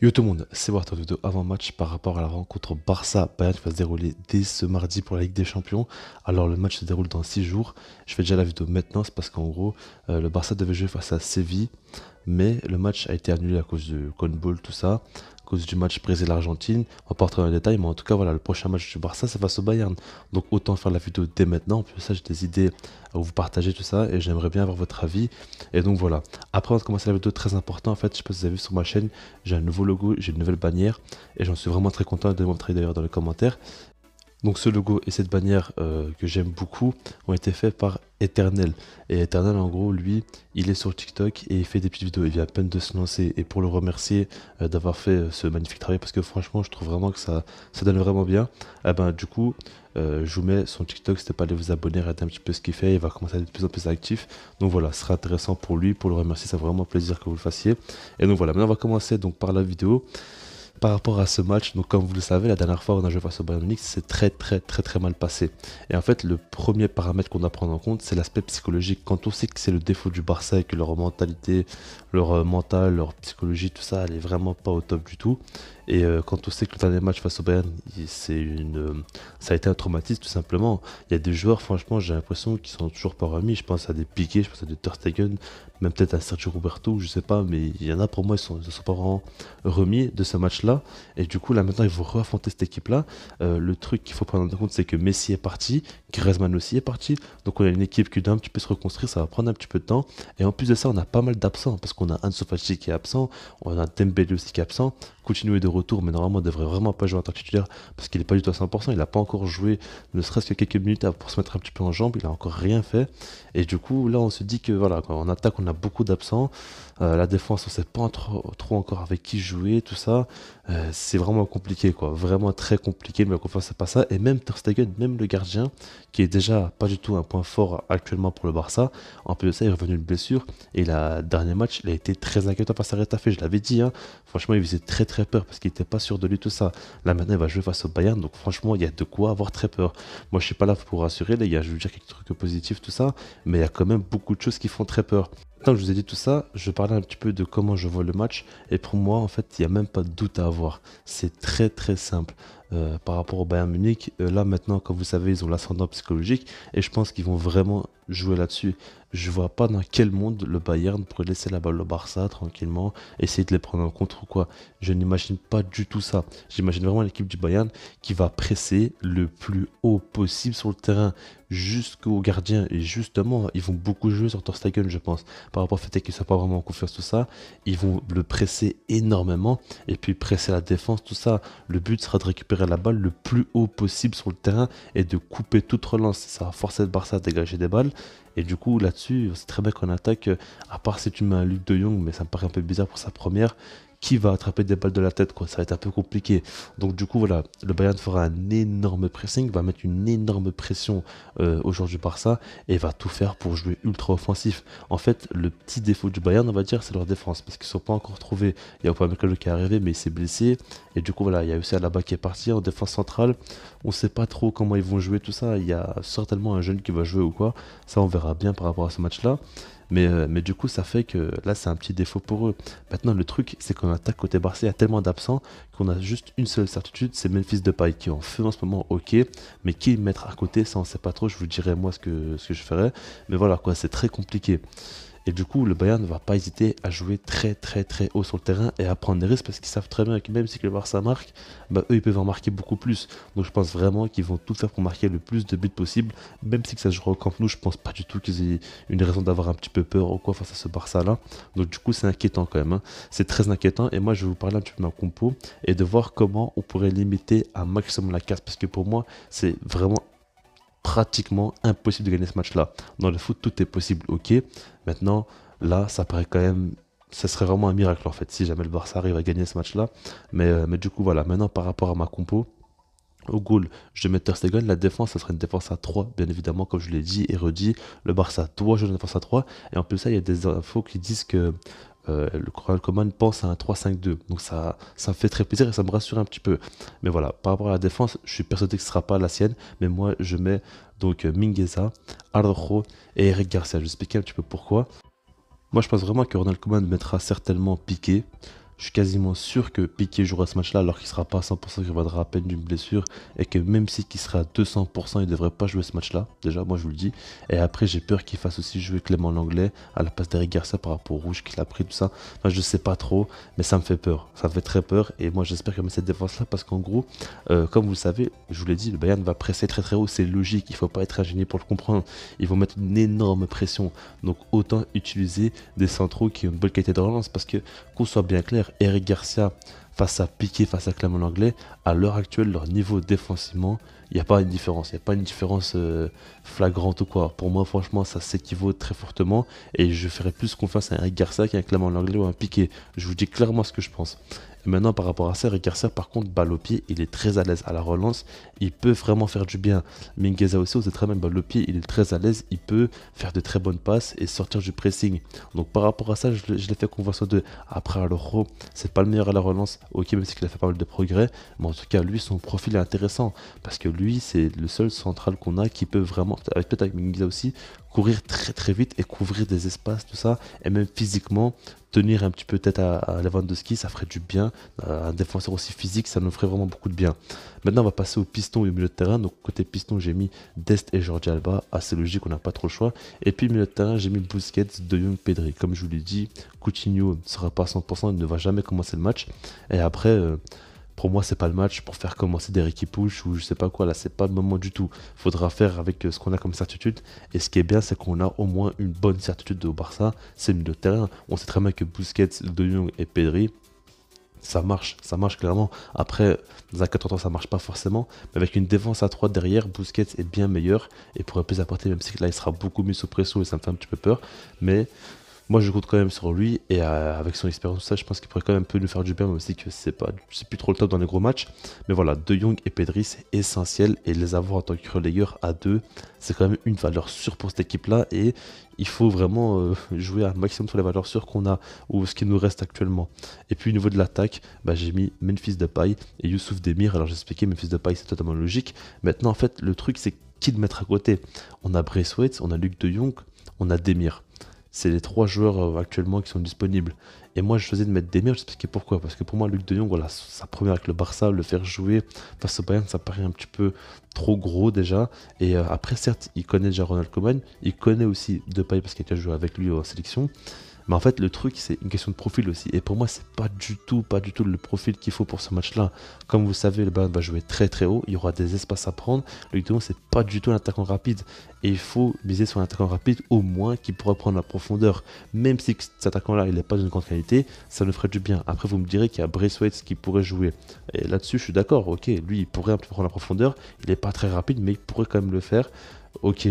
Yo tout le monde, c'est Warta Dodo avant-match par rapport à la rencontre Barça-Bayern qui va se dérouler dès ce mardi pour la Ligue des Champions. Alors le match se déroule dans 6 jours. Je fais déjà la vidéo maintenant, c'est parce qu'en gros, le Barça devait jouer face à Séville, mais le match a été annulé à cause du Ball, tout ça, à cause du match Brésil-Argentine. On va pas rentrer dans les détails, mais en tout cas, voilà, le prochain match du Barça, c'est face au Bayern. Donc autant faire la vidéo dès maintenant. En plus, ça, j'ai des idées à vous partager, tout ça, et j'aimerais bien avoir votre avis. Et donc voilà. Après, on va commencer la vidéo très important. En fait, je sais pas si vous avez vu sur ma chaîne, j'ai un nouveau logo, j'ai une nouvelle bannière, et j'en suis vraiment très content de le montrer d'ailleurs dans les commentaires. Donc ce logo et cette bannière que j'aime beaucoup ont été faits par Eternel. Et Eternel en gros lui il est sur TikTok et il fait des petites vidéos, il vient à peine de se lancer et pour le remercier d'avoir fait ce magnifique travail parce que franchement je trouve vraiment que ça donne vraiment bien. Eh ben, du coup je vous mets son TikTok, n'hésitez pas à aller vous abonner, regarder un petit peu ce qu'il fait, il va commencer à être de plus en plus actif. Donc voilà, ce sera intéressant pour lui, pour le remercier, ça fait vraiment plaisir que vous le fassiez. Et donc voilà, maintenant on va commencer donc par la vidéo. Par rapport à ce match, donc comme vous le savez, la dernière fois on a joué face au Bayern Munich, c'est très mal passé. Et en fait, le premier paramètre qu'on doit prendre en compte, c'est l'aspect psychologique. Quand on sait que c'est le défaut du Barça et que leur mentalité, leur mental, leur psychologie, tout ça, elle est vraiment pas au top du tout. Et quand on sait que le dernier match face au Bayern, ça a été un traumatisme tout simplement. Il y a des joueurs, franchement, j'ai l'impression qu'ils sont toujours pas remis. Je pense à des Piqué, je pense à des Ter Stegen, même peut-être à Sergio Roberto, je sais pas, mais il y en a pour moi, ils sont pas vraiment remis de ce match-là. Et du coup, là maintenant, il faut reaffronter cette équipe-là. Le truc qu'il faut prendre en compte, c'est que Messi est parti, Griezmann aussi est parti. Donc on a une équipe qui doit un petit peu se reconstruire, ça va prendre un petit peu de temps. Et en plus de ça, on a pas mal d'absents, parce qu'on a Ansu Fati qui est absent, on a Dembélé aussi qui est absent. Coutinho est de retour, mais normalement, il devrait vraiment pas jouer en tant que titulaire, parce qu'il n'est pas du tout à 100%. Il n'a pas encore joué, ne serait-ce que quelques minutes pour se mettre un petit peu en jambe. Il a encore rien fait. Et du coup, là, on se dit que voilà, quand en attaque, on a beaucoup d'absents. La défense, on sait pas trop encore avec qui jouer, tout ça. C'est vraiment compliqué, quoi. Vraiment très compliqué, mais la confiance, c'est pas ça. Et même Ter Stegen, même le gardien, qui est déjà pas du tout un point fort actuellement pour le Barça, en plus de ça, il est revenu de blessure. Et le dernier match, il a été très inquiétant face à Retafe, je l'avais dit, hein. Franchement, il faisait très peur parce qu'il était pas sûr de lui, tout ça. Là, maintenant, il va jouer face au Bayern, donc franchement, il y a de quoi avoir très peur. Moi, je suis pas là pour rassurer, les gars, je veux dire quelques trucs positifs, tout ça, mais il y a quand même beaucoup de choses qui font très peur. Quand je vous ai dit tout ça, je parlais un petit peu de comment je vois le match. Et pour moi, en fait, il n'y a même pas de doute à avoir. C'est très simple. Par rapport au Bayern Munich, là maintenant, comme vous savez, ils ont l'ascendant psychologique. Et je pense qu'ils vont vraiment jouer là-dessus. Je vois pas dans quel monde le Bayern pourrait laisser la balle au Barça tranquillement, essayer de les prendre en contre ou quoi. Je n'imagine pas du tout ça. J'imagine vraiment l'équipe du Bayern qui va presser le plus haut possible sur le terrain jusqu'au gardien. Et justement, ils vont beaucoup jouer sur Ter Stegen, je pense. Par rapport au fait qu'il ne soit pas vraiment en confiance, tout ça, ils vont le presser énormément. Et puis presser la défense, tout ça. Le but sera de récupérer la balle le plus haut possible sur le terrain et de couper toute relance. Ça va forcer le Barça à dégager des balles. Et du coup, là-dessus, c'est très bien qu'on attaque, à part si tu mets un Luc de Jong, mais ça me paraît un peu bizarre pour sa première. Qui va attraper des balles de la tête, quoi? Ça va être un peu compliqué. Donc du coup, voilà, le Bayern fera un énorme pressing, va mettre une énorme pression au joueur du Barça et va tout faire pour jouer ultra offensif. En fait, le petit défaut du Bayern, on va dire, c'est leur défense, parce qu'ils ne sont pas encore trouvés. Il y a Upamecano qui est arrivé, mais il s'est blessé. Et du coup, voilà, il y a aussi Alaba qui est parti en défense centrale. On ne sait pas trop comment ils vont jouer tout ça. Il y a certainement un jeune qui va jouer ou quoi. Ça, on verra bien par rapport à ce match-là. Mais du coup, ça fait que là, c'est un petit défaut pour eux. Maintenant, le truc, c'est qu'on attaque côté Barça, il y a tellement d'absents qu'on a juste une seule certitude, c'est Memphis Depay qui est en feu en ce moment, ok. Mais qui mettre à côté, ça, on sait pas trop. Je vous dirai moi ce que je ferais. Mais voilà, quoi, c'est très compliqué. Et du coup, le Bayern ne va pas hésiter à jouer très haut sur le terrain et à prendre des risques parce qu'ils savent très bien que même si le Barça marque, bah, eux ils peuvent en marquer beaucoup plus. Donc je pense vraiment qu'ils vont tout faire pour marquer le plus de buts possible. Même si que ça se jouera au Camp Nou, je pense pas du tout qu'ils aient une raison d'avoir un petit peu peur ou quoi face à ce Barça là. Donc du coup, c'est inquiétant quand même, hein. C'est très inquiétant. Et moi, je vais vous parler un petit peu de ma compo et de voir comment on pourrait limiter un maximum la casse parce que pour moi, c'est vraiment pratiquement impossible de gagner ce match-là. Dans le foot, tout est possible, ok. Maintenant, là, ça paraît quand même. Ça serait vraiment un miracle en fait si jamais le Barça arrive à gagner ce match-là. Mais du coup, voilà. Maintenant, par rapport à ma compo, au goal, je mets Ter Stegen. La défense, ça sera une défense à 3, bien évidemment, comme je l'ai dit et redit. Le Barça doit jouer une défense à 3. Et en plus, ça, il y a des infos qui disent que le Ronald Koeman pense à un 3-5-2. Donc ça me fait très plaisir et ça me rassure un petit peu. Mais voilà, par rapport à la défense, je suis persuadé que ce ne sera pas la sienne. Mais moi, je mets donc Mingueza, Araujo et Eric Garcia. Je vais expliquer un petit peu pourquoi. Moi, je pense vraiment que Ronald Koeman mettra certainement Piqué. Je suis quasiment sûr que Piqué jouera ce match-là alors qu'il sera pas à 100%, qu'il reviendra à peine d'une blessure et que même si qu'il sera à 200%, il devrait pas jouer ce match-là. Déjà, moi je vous le dis. Et après, j'ai peur qu'il fasse aussi jouer Clément Langlais à la place d'Eric Garcia par rapport au rouge qu'il a pris, tout ça. Enfin, je sais pas trop, mais ça me fait peur. Ça me fait très peur. Et moi, j'espère qu'il met cette défense-là parce qu'en gros, comme vous le savez, je vous l'ai dit, le Bayern va presser très très haut. C'est logique. Il faut pas être ingénieux pour le comprendre. Ils vont mettre une énorme pression. Donc, autant utiliser des centraux qui ont une bonne qualité de relance parce que, qu'on soit bien clair, Eric Garcia face à Piqué, face à Clément Langlais, à l'heure actuelle, leur niveau défensivement, il n'y a pas une différence. Il n'y a pas une différence flagrante ou quoi. Pour moi, franchement, ça s'équivaut très fortement. Et je ferais plus confiance à Eric Garcia qu'à un Clément Langlais ou à un Piqué. Je vous dis clairement ce que je pense. Et maintenant, par rapport à ça, Eric Garcia, par contre, balle au pied, il est très à l'aise à la relance. Il peut vraiment faire du bien. Mingueza aussi, c'est très bien balle au pied, il est très à l'aise. Il peut faire de très bonnes passes et sortir du pressing. Donc, par rapport à ça, je l'ai fait confiance aux deux. Après, à l'Euro, c'est pas le meilleur à la relance. Ok, même si il a fait pas mal de progrès. Mais en tout cas, lui, son profil est intéressant. Parce que lui, c'est le seul central qu'on a qui peut vraiment, peut-être avec Mingueza aussi, courir très très vite et couvrir des espaces, tout ça. Et même physiquement, tenir un petit peu tête à Lewandowski, ça ferait du bien. Un défenseur aussi physique, ça nous ferait vraiment beaucoup de bien. Maintenant, on va passer au piston et au milieu de terrain. Donc, côté piston, j'ai mis Dest et Jordi Alba. Assez logique, on n'a pas trop le choix. Et puis, milieu de terrain, j'ai mis Busquets, De Jong, Pedri. Comme je vous l'ai dit, Coutinho ne sera pas à 100%, il ne va jamais commencer le match. Et après, pour moi, c'est pas le match pour faire commencer des Ricky Push ou je sais pas quoi. Là, c'est pas le moment du tout. Faudra faire avec ce qu'on a comme certitude. Et ce qui est bien, c'est qu'on a au moins une bonne certitude au Barça. C'est le milieu de terrain. On sait très bien que Busquets, De Jong et Pedri, ça marche clairement. Après, dans un 4-3, ça marche pas forcément. Mais avec une défense à 3 derrière, Busquets est bien meilleur et pourrait plus apporter, même si là, il sera beaucoup mieux sous pression et ça me fait un petit peu peur. Mais moi, je compte quand même sur lui et avec son expérience, ça, je pense qu'il pourrait quand même un peu nous faire du bien, même aussi que c'est plus trop le top dans les gros matchs. Mais voilà, De Jong et Pedri, c'est essentiel et les avoir en tant que relayeur à deux, c'est quand même une valeur sûre pour cette équipe-là et il faut vraiment jouer un maximum sur les valeurs sûres qu'on a ou ce qui nous reste actuellement. Et puis au niveau de l'attaque, bah, j'ai mis Memphis Depay et Youssouf Demir. Alors j'ai expliqué, Memphis Depay, c'est totalement logique. Maintenant, en fait, le truc, c'est qui le mettre à côté. On a Braithwaite, on a Luc De Jong, on a Demir. C'est les trois joueurs actuellement qui sont disponibles. Et moi, je faisais de mettre Demir, je expliquais pourquoi. Parce que pour moi, Luc De Jong, voilà, sa première avec le Barça, le faire jouer face au Bayern, ça paraît un petit peu trop gros déjà. Et après, certes, il connaît déjà Ronald Koeman, il connaît aussi Depay parce qu'il a déjà joué avec lui en sélection. Mais en fait, le truc, c'est une question de profil aussi. Et pour moi, c'est pas du tout le profil qu'il faut pour ce match-là. Comme vous savez, le Bayern va jouer très très haut. Il y aura des espaces à prendre. Le Lyon, c'est pas du tout un attaquant rapide. Et il faut miser sur un attaquant rapide, au moins, qui pourra prendre la profondeur. Même si cet attaquant-là, il n'est pas d'une grande qualité, ça nous ferait du bien. Après, vous me direz qu'il y a Braithwaite qui pourrait jouer. Et là-dessus, je suis d'accord. Ok, lui, il pourrait un peu prendre la profondeur. Il n'est pas très rapide, mais il pourrait quand même le faire. Ok.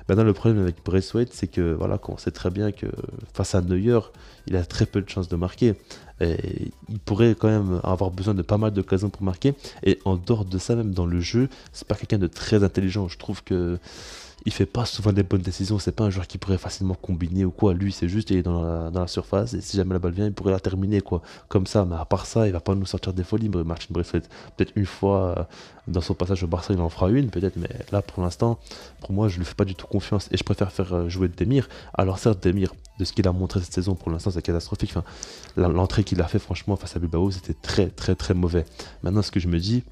Maintenant, le problème avec Braithwaite, c'est que voilà, on sait très bien que face à Neuer, il a très peu de chances de marquer. Et il pourrait quand même avoir besoin de pas mal d'occasions pour marquer. Et en dehors de ça, même dans le jeu, c'est pas quelqu'un de très intelligent. Je trouve que il fait pas souvent des bonnes décisions. C'est pas un joueur qui pourrait facilement combiner ou quoi. Lui, c'est juste il est dans la surface et si jamais la balle vient, il pourrait la terminer quoi. Comme ça. Mais à part ça, il va pas nous sortir des folies. Martin Braithwaite, peut-être une fois dans son passage au Barça, il en fera une peut-être. Mais là, pour l'instant, pour moi, je lui fais pas du tout confiance et je préfère faire jouer Demir. Alors certes, Demir, de ce qu'il a montré cette saison, pour l'instant, c'est catastrophique. Enfin, l'entrée qu'il a fait, franchement, face à Bilbao, c'était très très très mauvais. Maintenant, ce que je me dis,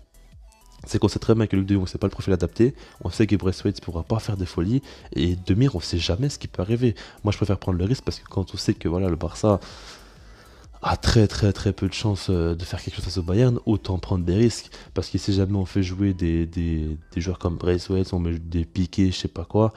c'est qu'on sait très bien que Luc de Jong, c'est pas le profil adapté. On sait que Braithwaite ne pourra pas faire des folies. Et Demir, on sait jamais ce qui peut arriver. Moi, je préfère prendre le risque parce que quand on sait que voilà, le Barça a très très très peu de chances de faire quelque chose face au Bayern, autant prendre des risques. Parce que si jamais on fait jouer des joueurs comme Braithwaite, on met des piquets, je sais pas quoi,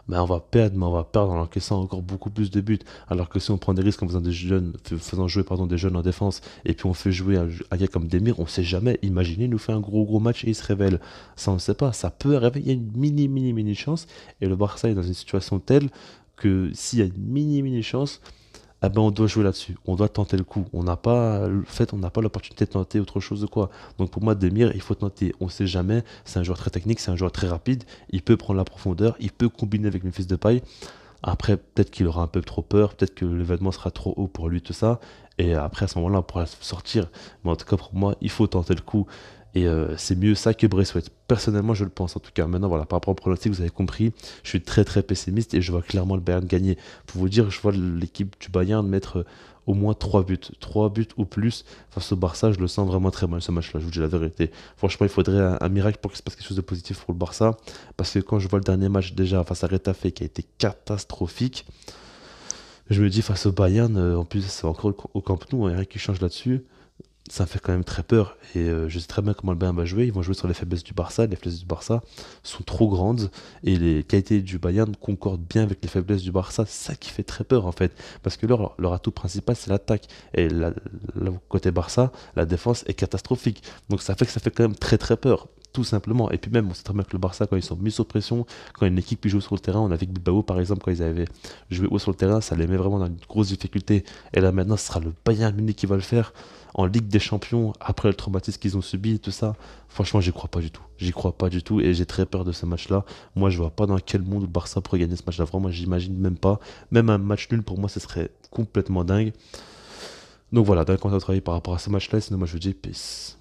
ben on va perdre, mais on va perdre en encaissant encore beaucoup plus de buts. Alors que si on prend des risques en faisant faisant jouer des jeunes en défense, et puis on fait jouer un gars comme Demir, on sait jamais. Imaginez, il nous fait un gros match et il se révèle. Ça, on ne sait pas. Ça peut arriver. Il y a une mini chance. Et le Barça est dans une situation telle que s'il y a une mini chance, ah ben on doit jouer là-dessus, on doit tenter le coup. On n'a pas l'opportunité de tenter autre chose de quoi. Donc pour moi, Demir, il faut tenter. On sait jamais. C'est un joueur très technique, c'est un joueur très rapide. Il peut prendre la profondeur, il peut combiner avec Memphis Depay. Après, peut-être qu'il aura un peu trop peur, peut-être que l'événement sera trop haut pour lui, tout ça. Et après, à ce moment-là, on pourra sortir. Mais en tout cas, pour moi, il faut tenter le coup. Et c'est mieux ça que Braithwaite. Personnellement, je le pense en tout cas. Maintenant, voilà, par rapport au pronostic, vous avez compris, je suis très très pessimiste et je vois clairement le Bayern gagner. Pour vous dire, je vois l'équipe du Bayern mettre au moins 3 buts. 3 buts ou plus face au Barça, je le sens vraiment très mal ce match-là, je vous dis la vérité. Franchement, il faudrait un miracle pour qu'il se passe quelque chose de positif pour le Barça. Parce que quand je vois le dernier match déjà face à Retafe qui a été catastrophique, je me dis face au Bayern, en plus c'est encore au Camp Nou, il n'y a rien qui change là-dessus. Ça me fait quand même très peur. Et je sais très bien comment le Bayern va jouer. Ils vont jouer sur les faiblesses du Barça. Les faiblesses du Barça sont trop grandes. Et les qualités du Bayern concordent bien avec les faiblesses du Barça. C'est ça qui fait très peur en fait. Parce que leur atout principal, c'est l'attaque. Et côté Barça, la défense est catastrophique. Donc ça fait quand même très très peur. Tout simplement. Et puis même, on sait très bien que le Barça, quand ils sont mis sous pression, quand une équipe qui joue sur le terrain, on a vu que Bilbao par exemple, quand ils avaient joué haut sur le terrain, ça les met vraiment dans une grosse difficulté. Et là maintenant, ce sera le Bayern Munich qui va le faire en Ligue des Champions, après le traumatisme qu'ils ont subi et tout ça, franchement, j'y crois pas du tout. J'y crois pas du tout et j'ai très peur de ce match-là. Moi, je vois pas dans quel monde le Barça pourrait gagner ce match-là. Vraiment, j'imagine même pas. Même un match nul, pour moi, ce serait complètement dingue. Donc voilà, d'un conseil à travailler par rapport à ce match-là. Sinon, moi, je vous dis peace.